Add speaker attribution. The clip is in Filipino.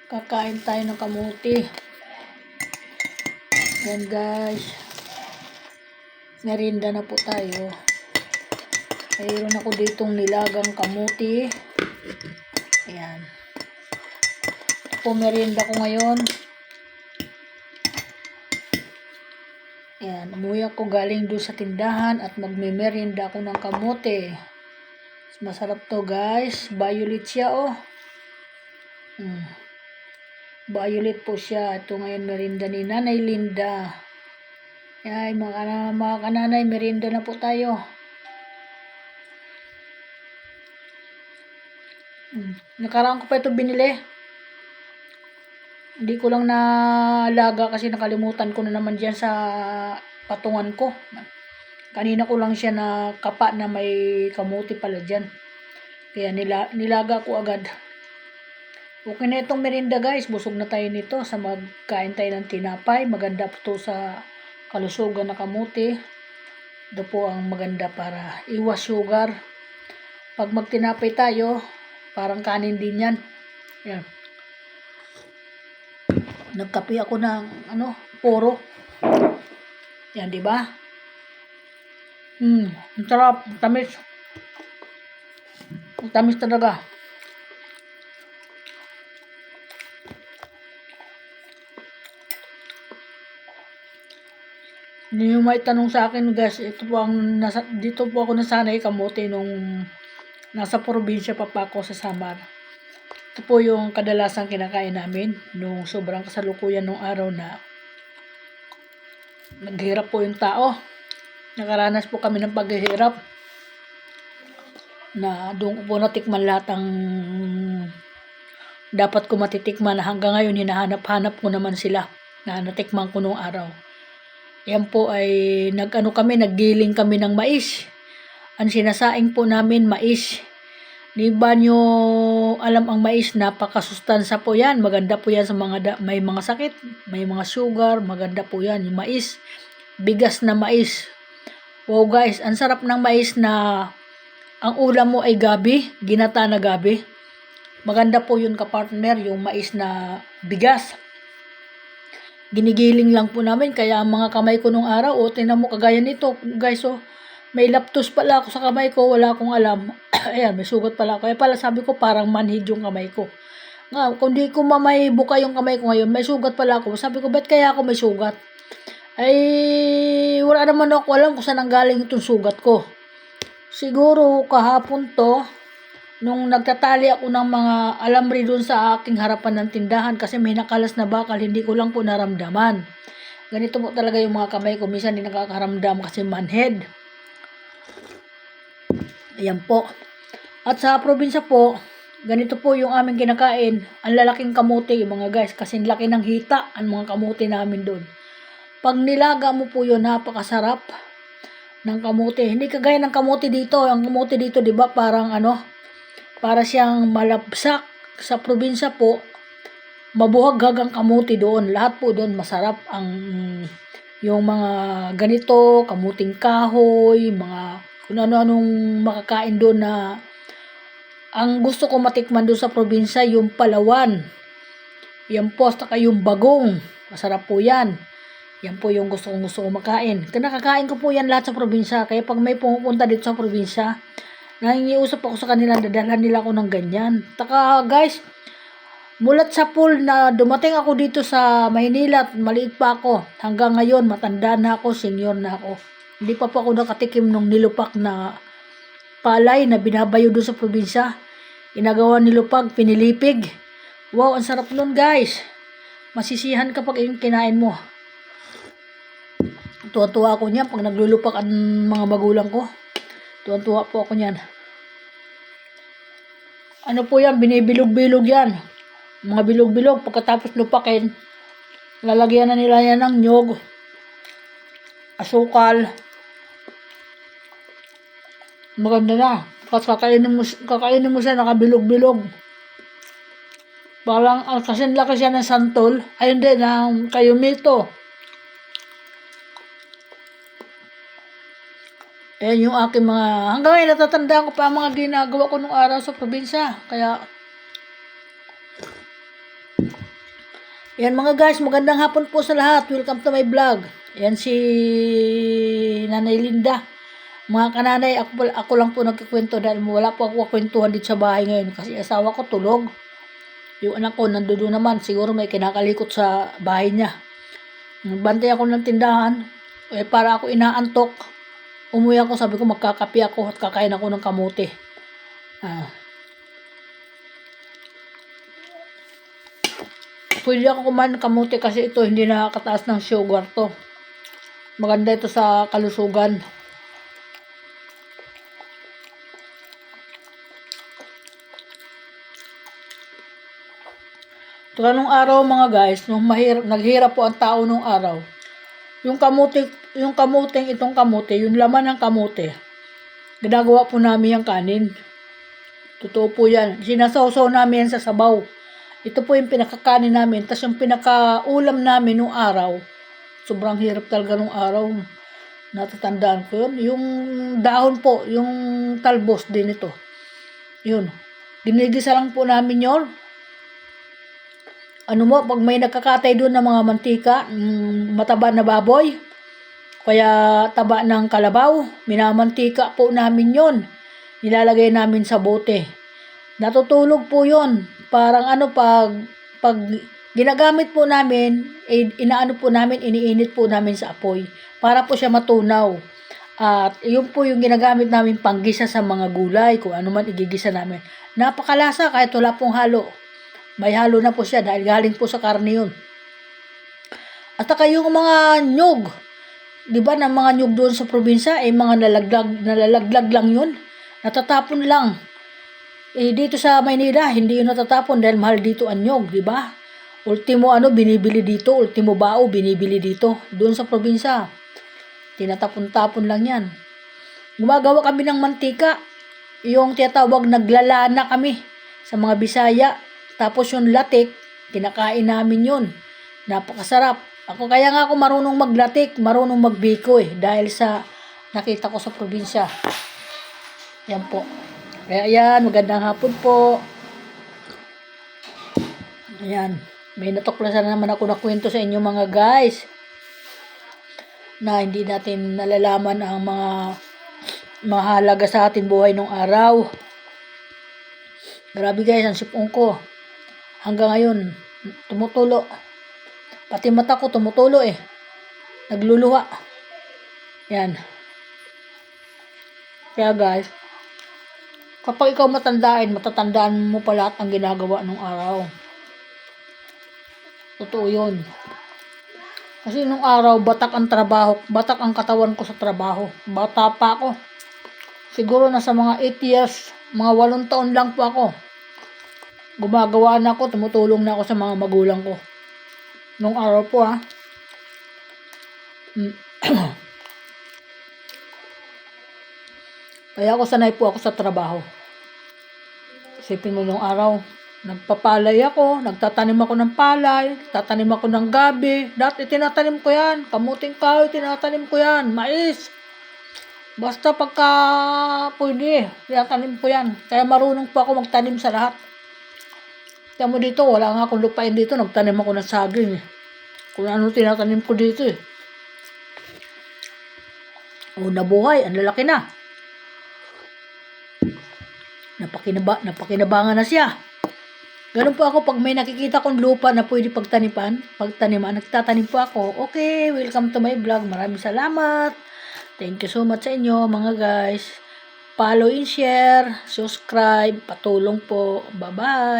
Speaker 1: Kakain tayo ng kamuti. Yan guys. Merienda na po tayo. Mayroon ako ditong nilagang kamuti. Ayan. Ito po merienda ko ngayon. Ayan. Umuwi ako galing doon sa tindahan at magme-merienda ako ng kamuti. Masarap to guys. Violet siya oh. Violet po siya. Ito ngayon merienda ni Nanay Linda. Ay, mga kananay, merienda na po tayo. Nakaraan ko pa ito binili. Hindi ko lang nalaga kasi nakalimutan ko na naman dyan sa patungan ko. Kanina ko lang siya nakapa na may kamuti pala dyan. Kaya nilaga ko agad. Okay na itong merienda guys. Busog na tayo nito sa magkain tayo ng tinapay. Maganda po ito sa kalusugan na kamuti. Ito po ang maganda para iwas sugar. Pag magtinapay tayo, parang kanin din yan. Yan. Nagkape ako ng puro. Yan, di ba? Ang sarap, tamis. Ang tamis talaga. Hindi nyo may tanong sa akin guys, dito po ako nasanay kamote nung nasa probinsya pa ako sa Samar. Ito po yung kadalasang kinakain namin nung sobrang kasalukuyan nung araw na naghirap po yung tao. Nakaranas po kami ng paghihirap na doon po natikman lahat ang dapat ko matitikman na hanggang ngayon hinahanap-hanap ko naman sila na natikman ko nung araw. Yan po ay naggiling kami ng mais. Ang sinasaing po namin mais. Di ba nyo alam ang mais, napakasustansa po yan. Maganda po yan sa may mga sakit, may mga sugar, maganda po yan. Yung mais, bigas na mais. Wow guys, ang sarap ng mais na ang ulam mo ay gabi, ginata na gabi. Maganda po yun kapartner, yung mais na bigas. Ginigiling lang po namin, kaya ang mga kamay ko nung araw, tingnan mo kagaya nito, guys, may laptos pala ako sa kamay ko, wala akong alam. Ayan, may sugat pala ako. Kaya pala sabi ko, parang manhid yung kamay ko. Nga, kung di ko may buka yung kamay ko ngayon, may sugat pala ako. Sabi ko, ba't kaya ako may sugat? Ay, wala naman ako alam kung saan nanggaling itong sugat ko. Siguro, kahapon to, nung nagtatali ako ng mga alambre doon sa aking harapan ng tindahan kasi may nakalas na bakal, hindi ko lang po naramdaman. Ganito po talaga yung mga kamay ko. Minsan hindi nakakaramdam kasi manhead. Ayan po. At sa probinsya po, ganito po yung aming kinakain. Ang lalaking kamote yung mga guys. Kasi laki ng hita ang mga kamote namin doon. Pag nilaga mo po yun, napakasarap ng kamote. Hindi kagaya ng kamote dito. Ang kamote dito, di ba, parang para siyang malabsak. Sa probinsya po, mabuhag ang kamuti doon. Lahat po doon masarap. Yung mga ganito, kamuting kahoy, mga kung ano-anong makakain doon na ang gusto ko matikman doon sa probinsya, yung palawan. Yan po, saka yung bagong. Masarap po yan. Yan po yung gusto ko makain. Nakakain ko po yan lahat sa probinsya. Kaya pag may pumupunta dito sa probinsya, nangingiusap ako sa kanila, dadalhan nila ako ng ganyan. Taka guys, mulat sa pool na dumating ako dito sa Maynila at maliit pa ako. Hanggang ngayon, matanda na ako, senior na ako. Hindi pa po ako nakatikim ng nilupak na palay na binabayo doon sa probinsya. Inagawa nilupag, pinilipig. Wow, ang sarap nun guys. Masisihan kapag yung kinain mo. Tuwa-tuwa ako niyan pag naglulupak ang mga magulang ko. Tuwa-tuwa po ako niyan. Ano po yan, binibilog-bilog yan. Mga bilog-bilog, pagkatapos lupakin, lalagyan na nila yan ng nyog, asukal. Maganda na. Kakainin mo siya, nakabilog-bilog. Parang, kasi laki siya ng santol. Ayun din, ng kayumito. Ayan yung aking hanggang ngayon natatandaan ko pa ang mga ginagawa ko nung araw sa probinsya. Kaya, Yan mga guys, magandang hapon po sa lahat. Welcome to my vlog. Yan si Nanay Linda. Mga kananay, ako lang po nagkikwento dahil wala po ako kwentuhan dito sa bahay ngayon kasi asawa ko tulog. Yung anak ko nandoon naman, siguro may kinakalikot sa bahay niya. Bantay ako ng tindahan, para ako inaantok. Umuwi ako, sabi ko magkakape ako at kakain ako ng kamote. Pwede ako kumain ng kamote kasi ito hindi nakakataas ng sugar to. Maganda ito sa kalusugan. Ito nung araw mga guys, nung naghirap po ang tao nung araw. Yung kamuting itong kamote, yung laman ng kamote, ginagawa po namin yung kanin. Totoo po yan. Sinasawsaw namin yan sa sabaw. Ito po yung pinakakanin namin. Tapos yung pinakaulam namin nung araw, sobrang hirap talaga nung araw. Natatandaan ko yun. Yung dahon po, yung talbos din ito. Yun. Ginigisa lang po namin yun. Pag may nagkakatay doon ng mga mantika, mataba na baboy, kaya taba ng kalabaw, minamantika po namin yon. Nilalagay namin sa bote. Natutulog po yon. Parang pag ginagamit po namin, iniinit po namin sa apoy para po siya matunaw. At yun po yung ginagamit namin panggisa sa mga gulay, kung ano man igigisa namin. Napakalasa kahit wala pong halo. May halo na po siya dahil galing po sa karne yun. At saka yung mga nyug, di ba na mga nyug doon sa probinsya, mga nalalaglag lang yun. Natatapon lang. Dito sa Maynila, hindi yun natatapon dahil mahal dito ang nyog, di ba? Ultimo binibili dito, ultimo bao, binibili dito. Doon sa probinsya, tinatapon-tapon lang yan. Gumagawa kami ng mantika, yung tinatawag naglalana kami sa mga Bisaya. Tapos yung latik, kinakain namin yun. Napakasarap. Kaya nga ako marunong maglatik, marunong magbiko dahil sa nakita ko sa probinsya. Yan po. Kaya ayan, magandang hapon po. Ayan, may natuklasan na naman ako na kwento sa inyo mga guys. Na hindi natin nalalaman ang mga mahalaga sa ating buhay nung araw. Grabe guys, ang sipong ko. Hanggang ngayon, tumutulo. Pati mata ko tumutulo Nagluluha. Yan. Kaya guys, kapag ikaw matatandaan mo pa lahat ang ginagawa nung araw. Totoo yun. Kasi nung araw, batak ang trabaho, batak ang katawan ko sa trabaho. Bata pa ako. Siguro nasa mga 8 years, mga 8 taon lang po ako. Gumagawa na ako, tumutulong na ako sa mga magulang ko. Nung araw po Kaya ako sanay po ako sa trabaho. Isipin mo nung araw, nagpapalay ako, nagtatanim ako ng palay, tatanim ako ng gabi. Dati tinatanim ko yan, kamuting kahoy, tinatanim ko yan, mais. Basta pagka pwede, tinatanim ko yan. Kaya marunong po ako magtanim sa lahat. Kaya mo dito, wala nga akong lupain dito, nagtanim ako ng saging Kung ano tinatanim ko dito nabuhay, ang lalaki na. Napakinabangan na siya. Ganun po ako pag may nakikita kong lupa na pwede pagtaniman, nagtatanim po ako. Okay, welcome to my vlog. Maraming salamat. Thank you so much sa inyo mga guys. Follow and share, subscribe, patulong po. Bye-bye.